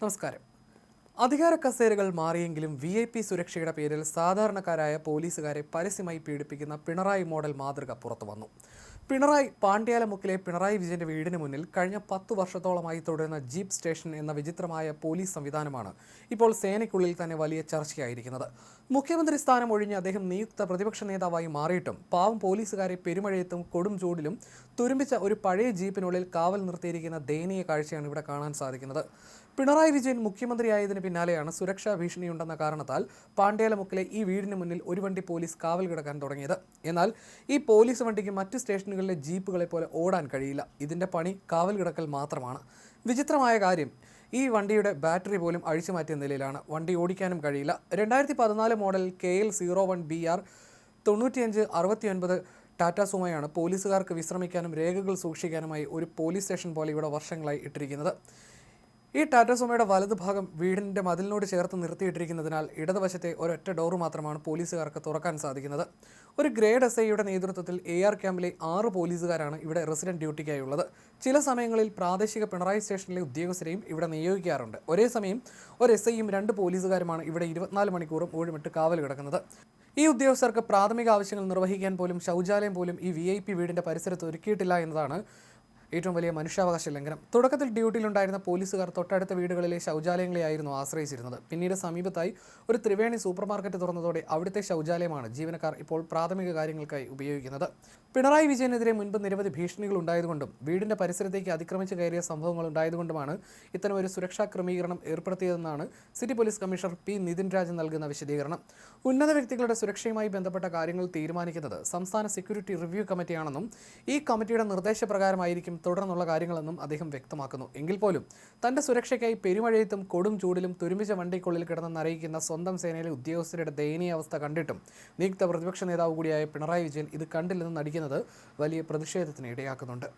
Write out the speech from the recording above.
നമസ്കാരം. അധികാര കസേരകൾ മാറിയെങ്കിലും VIP സുരക്ഷയുടെ പേരിൽ സാധാരണക്കാരായ പോലീസുകാരെ പരസ്യമായി പീഡിപ്പിക്കുന്ന പിണറായി മോഡൽ മാതൃക പുറത്തുവന്നു. പാണ്ഡ്യാലമുക്കിലെ പിണറായി വിജയന്റെ വീടിന് മുന്നിൽ കഴിഞ്ഞ 10 വർഷത്തോളമായി തുടരുന്ന ജീപ്പ് സ്റ്റേഷൻ എന്ന വിചിത്രമായ പോലീസ് സംവിധാനമാണ് ഇപ്പോൾ സേനയ്ക്കുള്ളിൽ തന്നെ വലിയ ചർച്ചയായിരിക്കുന്നത്. മുഖ്യമന്ത്രി സ്ഥാനം ഒഴിഞ്ഞ് അദ്ദേഹം നിയുക്ത പ്രതിപക്ഷ നേതാവായി മാറിയിട്ടും പാവം പോലീസുകാരെ പെരുമഴയത്തും കൊടും ചൂടിലും തുരുമ്പിച്ച ഒരു പഴയ ജീപ്പിനുള്ളിൽ കാവൽ നിർത്തിയിരിക്കുന്ന ദയനീയ കാഴ്ചയാണ് ഇവിടെ കാണാൻ സാധിക്കുന്നത്. പിണറായി വിജയൻ മുഖ്യമന്ത്രിയായതിന് പിന്നാലെയാണ് സുരക്ഷാ ഭീഷണിയുണ്ടെന്ന കാരണത്താൽ പാണ്ഡ്യാലമുക്കിലെ ഈ വീടിന് മുന്നിൽ ഒരു വണ്ടി പോലീസ് കാവൽ കിടക്കാൻ തുടങ്ങിയത്. എന്നാൽ ഈ പോലീസ് വണ്ടിക്ക് മറ്റ് സ്റ്റേഷനുകളിലെ ജീപ്പുകളെ പോലെ ഓടാൻ കഴിയില്ല. ഇതിൻ്റെ പണി കാവൽ കിടക്കൽ മാത്രമാണ്. വിചിത്രമായ കാര്യം, ഈ വണ്ടിയുടെ ബാറ്ററി പോലും അഴിച്ചു മാറ്റിയ നിലയിലാണ്. വണ്ടി ഓടിക്കാനും കഴിയില്ല. 2014 മോഡൽ KL 01 BR 9569 ടാറ്റ സുമോയാണ് പോലീസുകാർക്ക് വിശ്രമിക്കാനും രേഖകൾ സൂക്ഷിക്കാനുമായി ഒരു പോലീസ് സ്റ്റേഷൻ പോലെ ഇവിടെ വർഷങ്ങളായി ഇട്ടിരിക്കുന്നത്. ഈ ടാറ്റ സുമോയുടെ വലതുഭാഗം വീടിൻ്റെ മതിലിനോട് ചേർത്ത് നിർത്തിയിട്ടിരിക്കുന്നതിനാൽ ഇടതുവശത്തെ ഒരൊറ്റ ഡോറ് മാത്രമാണ് പോലീസുകാർക്ക് തുറക്കാൻ സാധിക്കുന്നത്. ഒരു ഗ്രേഡ് SIയുടെ നേതൃത്വത്തിൽ AR ക്യാമ്പിലെ 6 പോലീസുകാരാണ് ഇവിടെ റെസിഡന്റ് ഡ്യൂട്ടിക്കായുള്ളത്. ചില സമയങ്ങളിൽ പ്രാദേശിക പിണറായി സ്റ്റേഷനിലെ ഉദ്യോഗസ്ഥരെയും ഇവിടെ നിയോഗിക്കാറുണ്ട്. ഒരേ സമയം ഒരു SIയും 2 പോലീസുകാരുമാണ് ഇവിടെ 24 മണിക്കൂറും ഊഴുമിട്ട് കാവൽ കിടക്കുന്നത്. ഈ ഉദ്യോഗസ്ഥർക്ക് പ്രാഥമിക ആവശ്യങ്ങൾ നിർവഹിക്കാൻ പോലും ശൗചാലയം പോലും ഈ VIP വീടിൻ്റെ പരിസരത്ത് ഒരുക്കിയിട്ടില്ല എന്നതാണ് ഏറ്റവും വലിയ മനുഷ്യാവകാശ ലംഘനം. തുടക്കത്തിൽ ഡ്യൂട്ടിയിലുണ്ടായിരുന്ന പോലീസുകാർ തൊട്ടടുത്ത വീടുകളിലെ ശൗചാലയങ്ങളെയായിരുന്നു ആശ്രയിച്ചിരുന്നത്. പിന്നീട് സമീപത്തായി ഒരു ത്രിവേണി സൂപ്പർ മാർക്കറ്റ് തുറന്നതോടെ അവിടുത്തെ ശൗചാലയമാണ് ജീവനക്കാർ ഇപ്പോൾ പ്രാഥമിക കാര്യങ്ങൾക്കായി ഉപയോഗിക്കുന്നത്. പിണറായി വിജയനെതിരെ മുൻപ് നിരവധി ഭീഷണികൾ ഉണ്ടായതുകൊണ്ടും വീടിൻ്റെ പരിസരത്തേക്ക് അതിക്രമിച്ച് കയറിയ സംഭവങ്ങൾ ഉണ്ടായതുകൊണ്ടുമാണ് ഇത്തരം ഒരു സുരക്ഷാ ക്രമീകരണം ഏർപ്പെടുത്തിയതെന്നാണ് city police commissioner P. Nithin Raj നൽകുന്ന വിശദീകരണം. ഉന്നത വ്യക്തികളുടെ സുരക്ഷയുമായി ബന്ധപ്പെട്ട കാര്യങ്ങൾ തീരുമാനിക്കുന്നത് സംസ്ഥാന സെക്യൂരിറ്റി റിവ്യൂ കമ്മിറ്റിയാണെന്നും ഈ കമ്മിറ്റിയുടെ നിർദ്ദേശപ്രകാരമായിരിക്കും തുടർന്നുള്ള കാര്യങ്ങളെന്നും അദ്ദേഹം വ്യക്തമാക്കുന്നു. എങ്കിൽ പോലും തന്റെ സുരക്ഷയ്ക്കായി പെരുമഴയത്തും കൊടും ചൂടിലും തുരുമ്പിച്ച വണ്ടിക്കുള്ളിൽ കിടന്ന് നരയിക്കുന്ന സ്വന്തം സേനയിലെ ഉദ്യോഗസ്ഥരുടെ ദയനീയ അവസ്ഥ കണ്ടിട്ടും നിയുക്ത പ്രതിപക്ഷ നേതാവ് കൂടിയായ പിണറായി വിജയൻ ഇത് കണ്ടില്ലെന്ന് നടിക്കുന്നത് വലിയ പ്രതിഷേധത്തിന് ഇടയാക്കുന്നുണ്ട്.